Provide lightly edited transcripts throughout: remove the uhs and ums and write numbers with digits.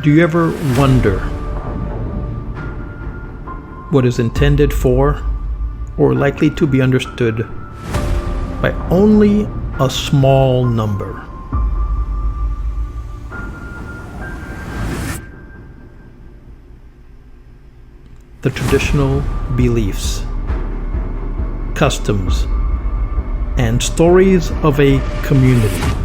Do you ever wonder what is intended for or likely to be understood by only a small number? The traditional beliefs, customs, and stories of a community.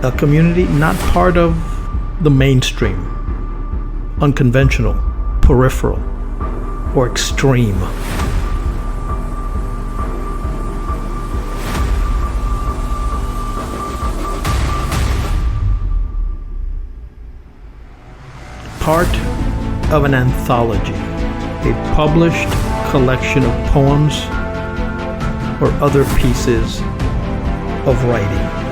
A community not part of the mainstream, unconventional, peripheral, or extreme. Part of an anthology, a published collection of poems or other pieces of writing.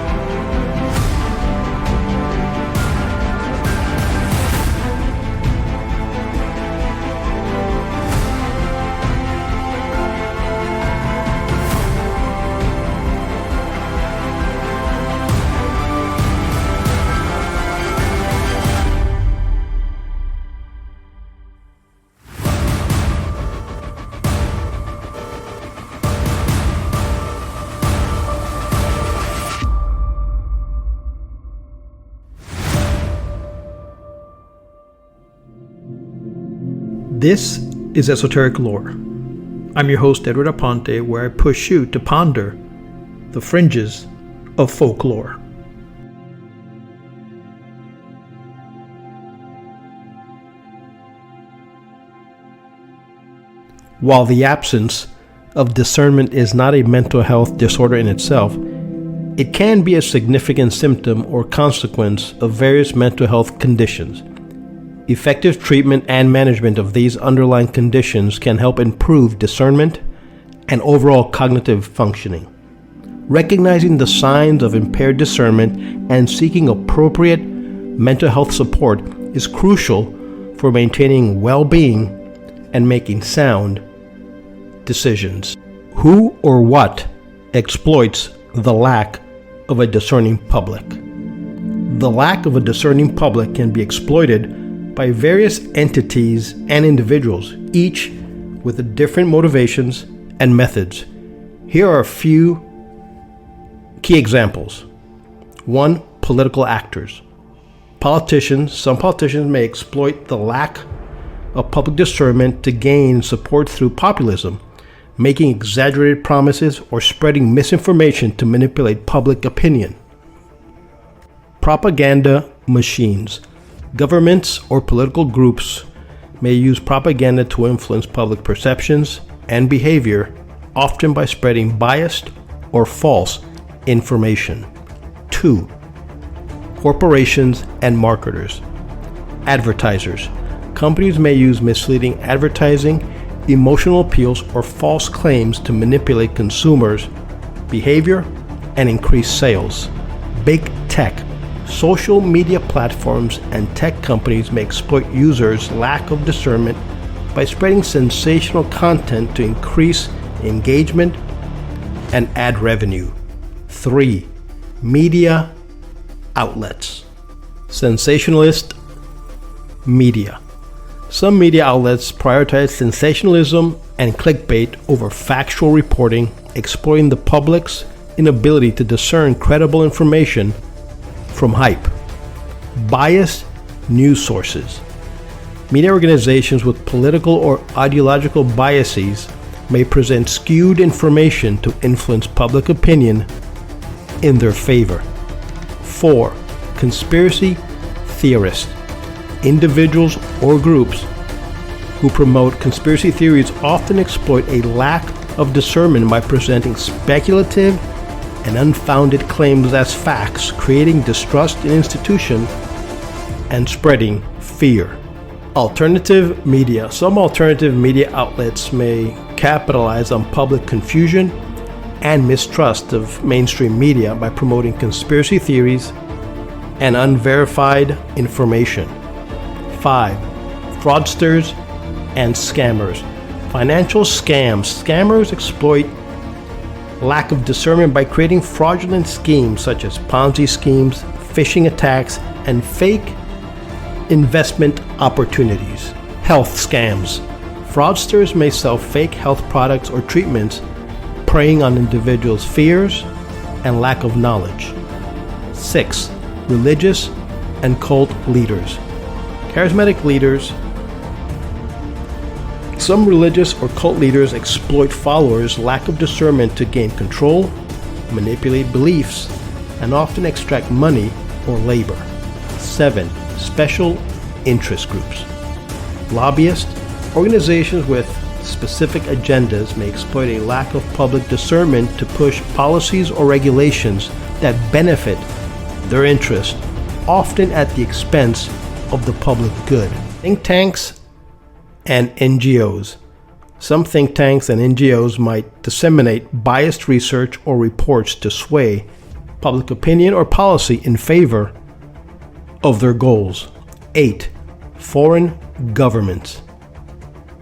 This is Esoteric Lore. I'm your host, Edward Aponte, where I push you to ponder the fringes of folklore. While the absence of discernment is not a mental health disorder in itself, it can be a significant symptom or consequence of various mental health conditions. Effective treatment and management of these underlying conditions can help improve discernment and overall cognitive functioning. Recognizing the signs of impaired discernment and seeking appropriate mental health support is crucial for maintaining well-being and making sound decisions. Who or what exploits the lack of a discerning public? The lack of a discerning public can be exploited by various entities and individuals, each with different motivations and methods. Here are a few key examples. 1. Political actors. Some politicians may exploit the lack of public discernment to gain support through populism, making exaggerated promises or spreading misinformation to manipulate public opinion. Propaganda machines. Governments or political groups may use propaganda to influence public perceptions and behavior, often by spreading biased or false information. 2. Corporations and marketers. Advertisers. Companies may use misleading advertising, emotional appeals, or false claims to manipulate consumers' behavior and increase sales. Big tech. Social media platforms and tech companies may exploit users' lack of discernment by spreading sensational content to increase engagement and ad revenue. 3. Media outlets. Sensationalist media. Some media outlets prioritize sensationalism and clickbait over factual reporting, exploiting the public's inability to discern credible information from hype. Biased news sources. Media organizations with political or ideological biases may present skewed information to influence public opinion in their favor. 4. Conspiracy theorists. Individuals or groups who promote conspiracy theories often exploit a lack of discernment by presenting speculative and unfounded claims as facts, creating distrust in institutions and spreading fear. Alternative media. Some alternative media outlets may capitalize on public confusion and mistrust of mainstream media by promoting conspiracy theories and unverified information. 5. Fraudsters and scammers. Financial scams. Scammers exploit Lack of discernment by creating fraudulent schemes such as Ponzi schemes, phishing attacks, and fake investment opportunities. Health scams. Fraudsters may sell fake health products or treatments, preying on individuals' fears and lack of knowledge. 6. Religious and cult leaders. Charismatic leaders. Some religious or cult leaders exploit followers' lack of discernment to gain control, manipulate beliefs, and often extract money or labor. 7. Special interest groups. Lobbyists, organizations with specific agendas may exploit a lack of public discernment to push policies or regulations that benefit their interest, often at the expense of the public good. Think tanks and NGOs. Some think tanks and NGOs might disseminate biased research or reports to sway public opinion or policy in favor of their goals. 8. Foreign governments.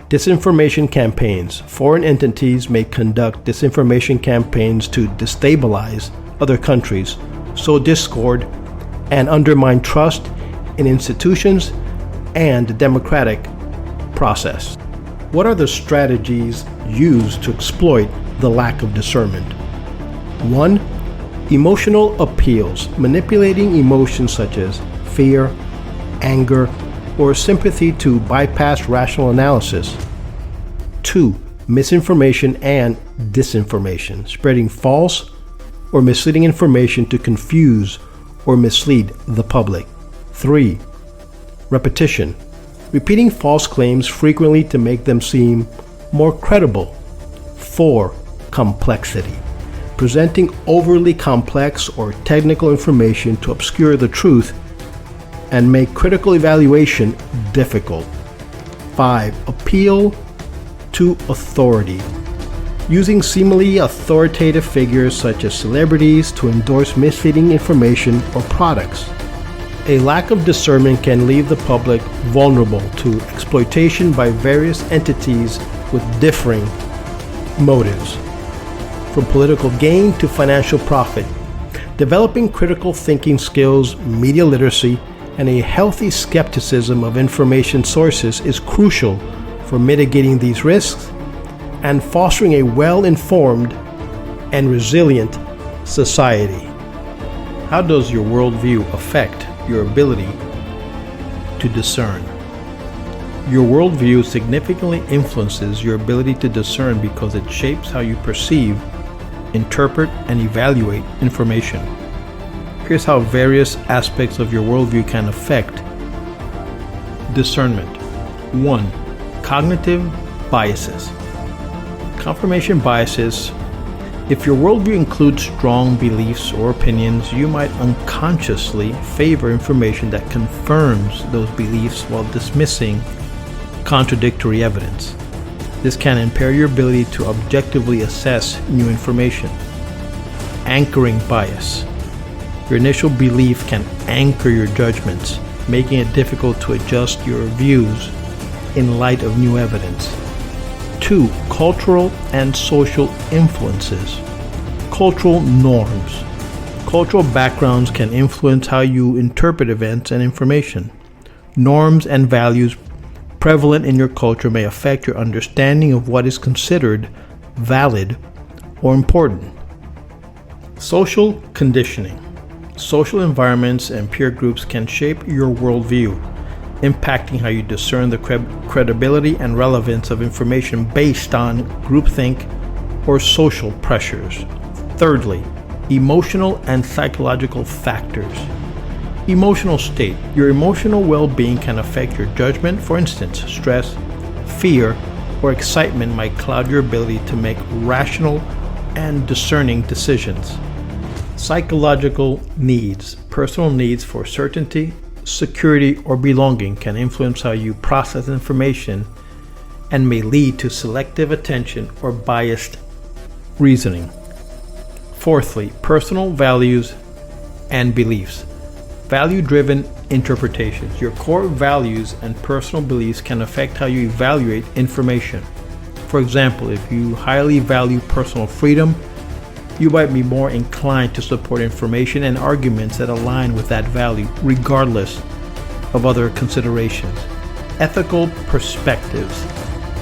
Disinformation campaigns. Foreign entities may conduct disinformation campaigns to destabilize other countries, sow discord, and undermine trust in institutions and the democratic process. What are the strategies used to exploit the lack of discernment? 1. Emotional appeals. Manipulating emotions such as fear, anger, or sympathy to bypass rational analysis. 2. Misinformation and disinformation. Spreading false or misleading information to confuse or mislead the public. 3. Repetition. Repeating false claims frequently to make them seem more credible. 4. Complexity. Presenting overly complex or technical information to obscure the truth and make critical evaluation difficult. 5. Appeal to authority. Using seemingly authoritative figures such as celebrities to endorse misleading information or products. A lack of discernment can leave the public vulnerable to exploitation by various entities with differing motives, from political gain to financial profit. Developing critical thinking skills, media literacy, and a healthy skepticism of information sources is crucial for mitigating these risks and fostering a well-informed and resilient society. How does your worldview affect your ability to discern? Your worldview significantly influences your ability to discern because it shapes how you perceive, interpret, and evaluate information. Here's how various aspects of your worldview can affect discernment. 1. Cognitive biases. Confirmation biases. If your worldview includes strong beliefs or opinions, you might unconsciously favor information that confirms those beliefs while dismissing contradictory evidence. This can impair your ability to objectively assess new information. Anchoring bias. Your initial belief can anchor your judgments, making it difficult to adjust your views in light of new evidence. 2. Cultural and social influences. Cultural norms. Cultural backgrounds can influence how you interpret events and information. Norms and values prevalent in your culture may affect your understanding of what is considered valid or important. Social conditioning. Social environments and peer groups can shape your worldview, impacting how you discern the credibility and relevance of information based on groupthink or social pressures. Thirdly, emotional and psychological factors. Emotional state. Your emotional well-being can affect your judgment. For instance, stress, fear, or excitement might cloud your ability to make rational and discerning decisions. Psychological needs. Personal needs for certainty, security, or belonging can influence how you process information and may lead to selective attention or biased reasoning. Fourthly, personal values and beliefs. Value-driven interpretations. Your core values and personal beliefs can affect how you evaluate information. For example, if you highly value personal freedom, you might be more inclined to support information and arguments that align with that value, regardless of other considerations. Ethical perspectives.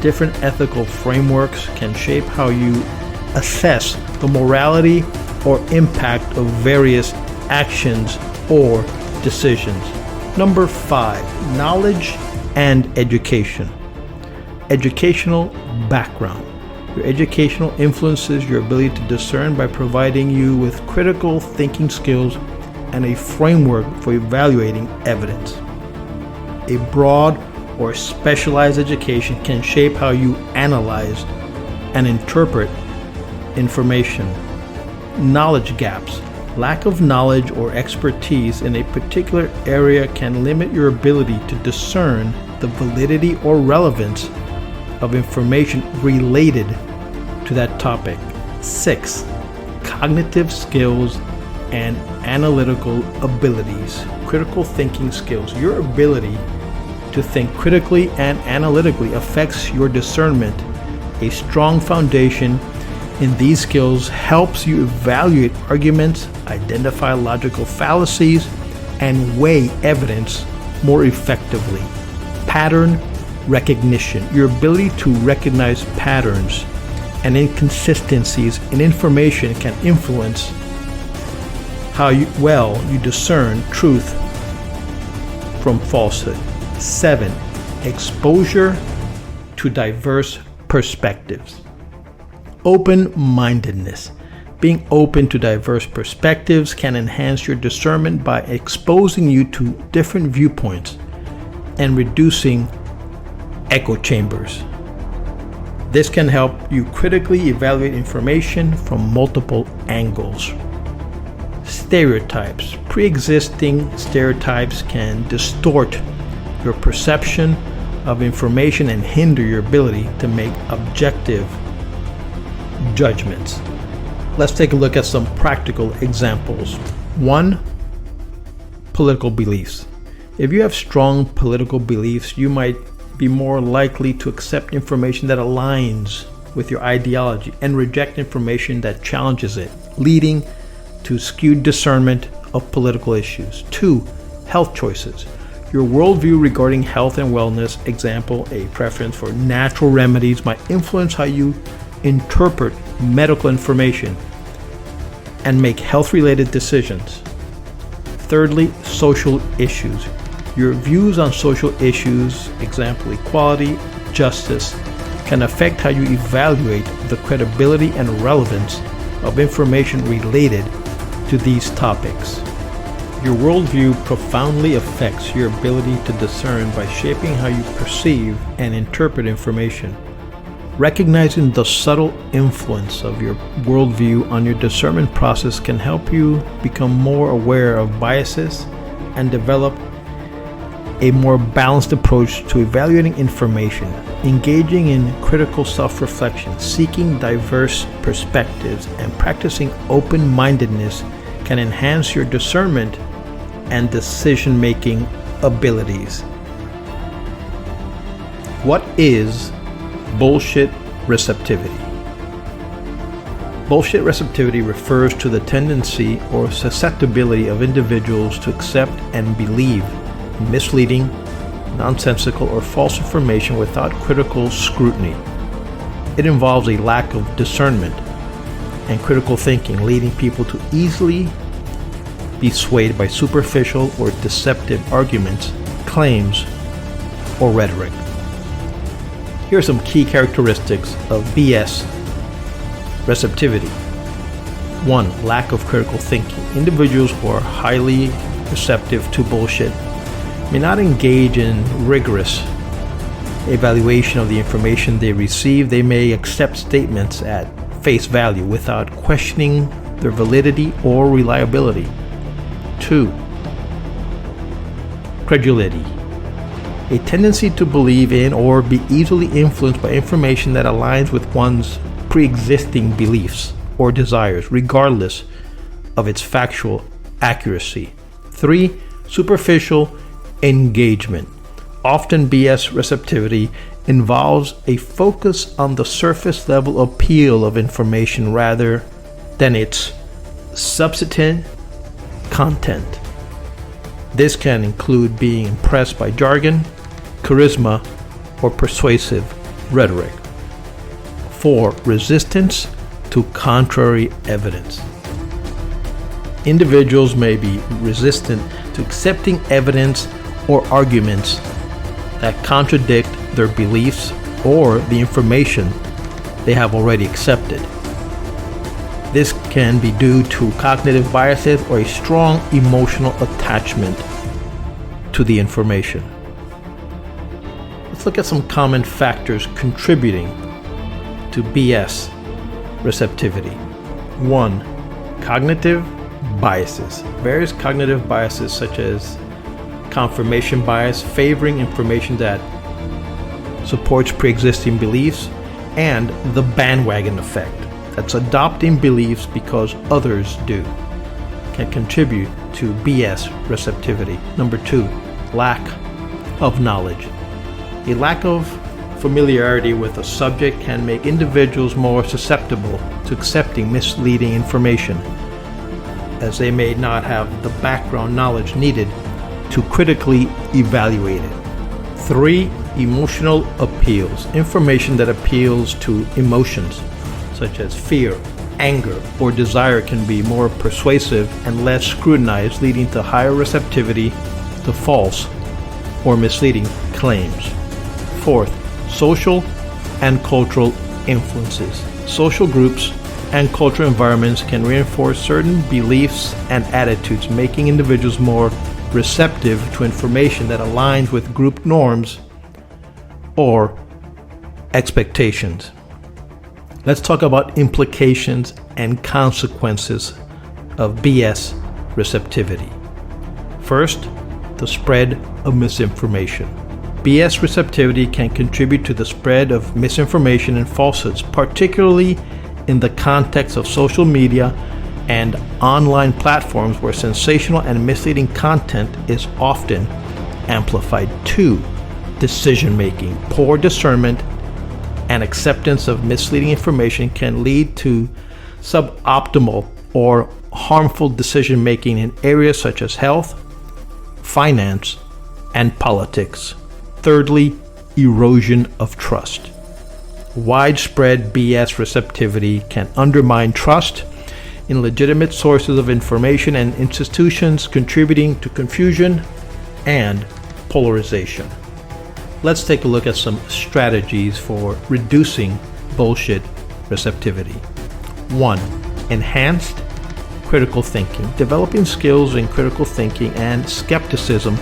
Different ethical frameworks can shape how you assess the morality or impact of various actions or decisions. Number 5, knowledge and education. Educational background. Your educational influences your ability to discern by providing you with critical thinking skills and a framework for evaluating evidence. A broad or specialized education can shape how you analyze and interpret information. Knowledge gaps. Lack of knowledge or expertise in a particular area can limit your ability to discern the validity or relevance of information related to that topic. 6. Cognitive skills and analytical abilities. Critical thinking skills. Your ability to think critically and analytically affects your discernment. A strong foundation in these skills helps you evaluate arguments, identify logical fallacies, and weigh evidence more effectively. Pattern recognition. Your ability to recognize patterns and inconsistencies in information can influence how well you discern truth from falsehood. 7. Exposure to diverse perspectives. Open-mindedness. Being open to diverse perspectives can enhance your discernment by exposing you to different viewpoints and reducing echo chambers. This can help you critically evaluate information from multiple angles. Stereotypes. Pre-existing stereotypes can distort your perception of information and hinder your ability to make objective judgments. Let's take a look at some practical examples. 1. Political beliefs. If you have strong political beliefs, you might be more likely to accept information that aligns with your ideology and reject information that challenges it, leading to skewed discernment of political issues. 2. Health choices. Your worldview regarding health and wellness, example, a preference for natural remedies, might influence how you interpret medical information and make health-related decisions. Thirdly, social issues. Your views on social issues, example, equality, justice, can affect how you evaluate the credibility and relevance of information related to these topics. Your worldview profoundly affects your ability to discern by shaping how you perceive and interpret information. Recognizing the subtle influence of your worldview on your discernment process can help you become more aware of biases and develop a more balanced approach to evaluating information. Engaging in critical self-reflection, seeking diverse perspectives, and practicing open-mindedness can enhance your discernment and decision-making abilities. What is bullshit receptivity? Bullshit receptivity refers to the tendency or susceptibility of individuals to accept and believe misleading, nonsensical, or false information without critical scrutiny. It involves a lack of discernment and critical thinking, leading people to easily be swayed by superficial or deceptive arguments, claims, or rhetoric. Here are some key characteristics of BS receptivity. 1. Lack of critical thinking. Individuals who are highly receptive to bullshit may not engage in rigorous evaluation of the information they receive. They may accept statements at face value without questioning their validity or reliability. 2. Credulity. A tendency to believe in or be easily influenced by information that aligns with one's pre-existing beliefs or desires, regardless of its factual accuracy. 3. Superficial engagement. Often BS receptivity involves a focus on the surface level appeal of information rather than its substantive content. This can include being impressed by jargon, charisma, or persuasive rhetoric. 4. Resistance to contrary evidence. Individuals may be resistant to accepting evidence or arguments that contradict their beliefs or the information they have already accepted. This can be due to cognitive biases or a strong emotional attachment to the information. Let's look at some common factors contributing to BS receptivity. 1. Cognitive biases. Various cognitive biases such as confirmation bias, favoring information that supports pre-existing beliefs, and the bandwagon effect, that's adopting beliefs because others do, can contribute to BS receptivity. Number 2, lack of knowledge. A lack of familiarity with a subject can make individuals more susceptible to accepting misleading information, as they may not have the background knowledge needed to critically evaluate it. 3. Emotional appeals. Information that appeals to emotions, such as fear, anger, or desire, can be more persuasive and less scrutinized, leading to higher receptivity to false or misleading claims. 4th, social and cultural influences. Social groups and cultural environments can reinforce certain beliefs and attitudes, making individuals more receptive to information that aligns with group norms or expectations. Let's talk about implications and consequences of BS receptivity. First, the spread of misinformation. BS receptivity can contribute to the spread of misinformation and falsehoods, particularly in the context of social media and online platforms where sensational and misleading content is often amplified. 2. Decision-making. Poor discernment and acceptance of misleading information can lead to suboptimal or harmful decision-making in areas such as health, finance, and politics. Thirdly, erosion of trust. Widespread BS receptivity can undermine trust in legitimate sources of information and institutions, contributing to confusion and polarization. Let's take a look at some strategies for reducing bullshit receptivity. 1. Enhanced critical thinking. Developing skills in critical thinking and skepticism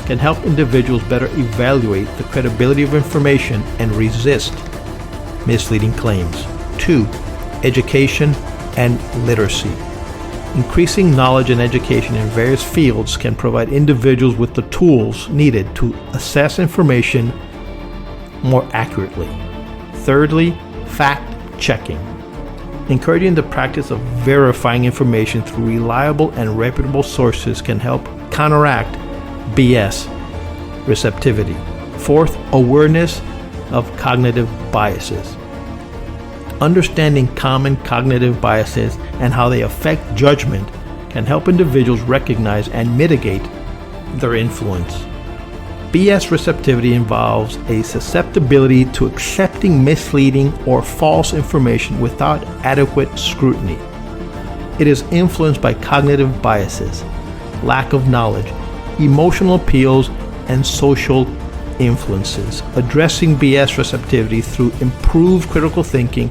can help individuals better evaluate the credibility of information and resist misleading claims. 2. Education and literacy. Increasing knowledge and education in various fields can provide individuals with the tools needed to assess information more accurately. Thirdly, fact-checking. Encouraging the practice of verifying information through reliable and reputable sources can help counteract BS receptivity. 4th, awareness of cognitive biases. Understanding common cognitive biases and how they affect judgment can help individuals recognize and mitigate their influence. BS receptivity involves a susceptibility to accepting misleading or false information without adequate scrutiny. It is influenced by cognitive biases, lack of knowledge, emotional appeals, and social influences. Addressing BS receptivity through improved critical thinking,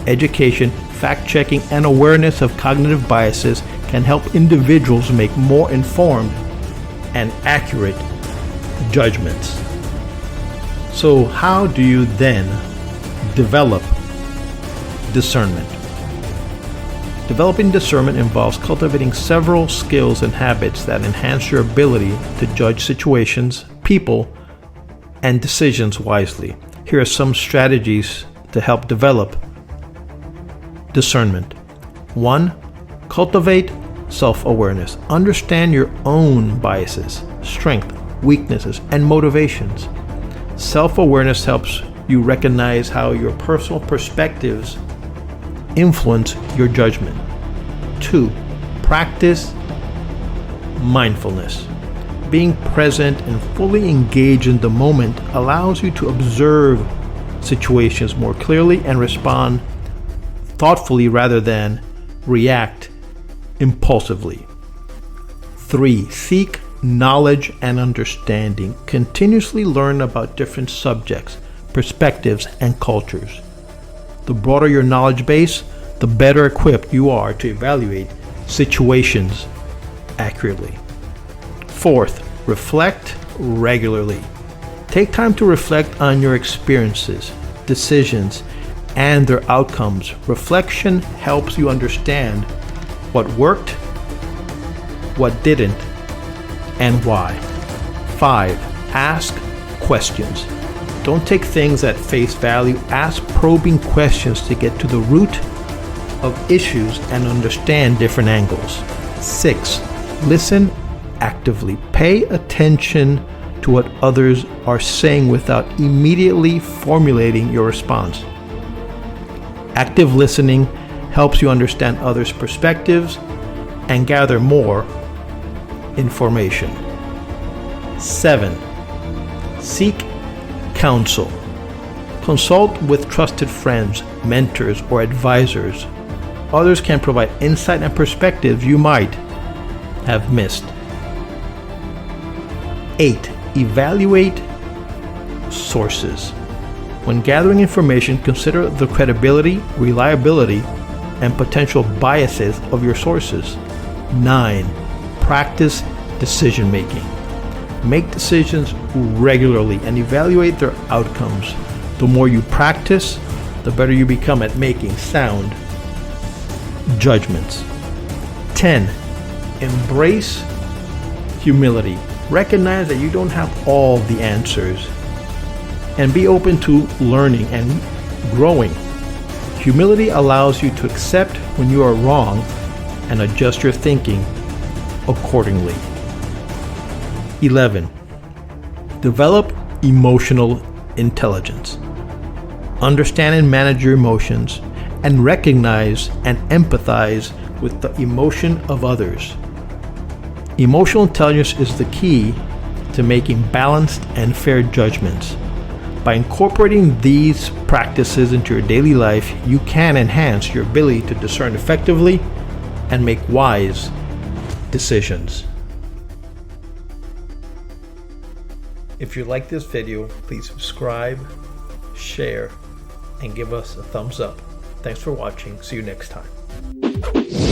education, fact-checking, and awareness of cognitive biases can help individuals make more informed and accurate judgments. So, how do you then develop discernment? Developing discernment involves cultivating several skills and habits that enhance your ability to judge situations, people, and decisions wisely. Here are some strategies to help develop discernment. 1. Cultivate self-awareness. Understand your own biases, strengths, weaknesses, and motivations. Self-awareness helps you recognize how your personal perspectives influence your judgment. 2. Practice mindfulness. Being present and fully engaged in the moment allows you to observe situations more clearly and respond thoughtfully rather than react impulsively. 3. Seek knowledge and understanding. Continuously learn about different subjects, perspectives, and cultures. The broader your knowledge base, the better equipped you are to evaluate situations accurately. 4th, reflect regularly. Take time to reflect on your experiences, decisions, and their outcomes. Reflection helps you understand what worked, what didn't, and why. 5, ask questions. Don't take things at face value. Ask probing questions to get to the root of issues and understand different angles. 6, listen actively. Pay attention to what others are saying without immediately formulating your response. Active listening helps you understand others' perspectives and gather more information. 7, seek counsel. Consult with trusted friends, mentors, or advisors. Others can provide insight and perspectives you might have missed. 8, evaluate sources. When gathering information, consider the credibility, reliability, and potential biases of your sources. 9, practice decision making. Make decisions regularly and evaluate their outcomes. The more you practice, the better you become at making sound judgments. 10, embrace humility. Recognize that you don't have all the answers and be open to learning and growing. Humility allows you to accept when you are wrong and adjust your thinking accordingly. 11, develop emotional intelligence. Understand and manage your emotions and recognize and empathize with the emotion of others. Emotional intelligence is the key to making balanced and fair judgments. By incorporating these practices into your daily life, you can enhance your ability to discern effectively and make wise decisions. If you like this video, please subscribe, share, and give us a thumbs up. Thanks for watching. See you next time.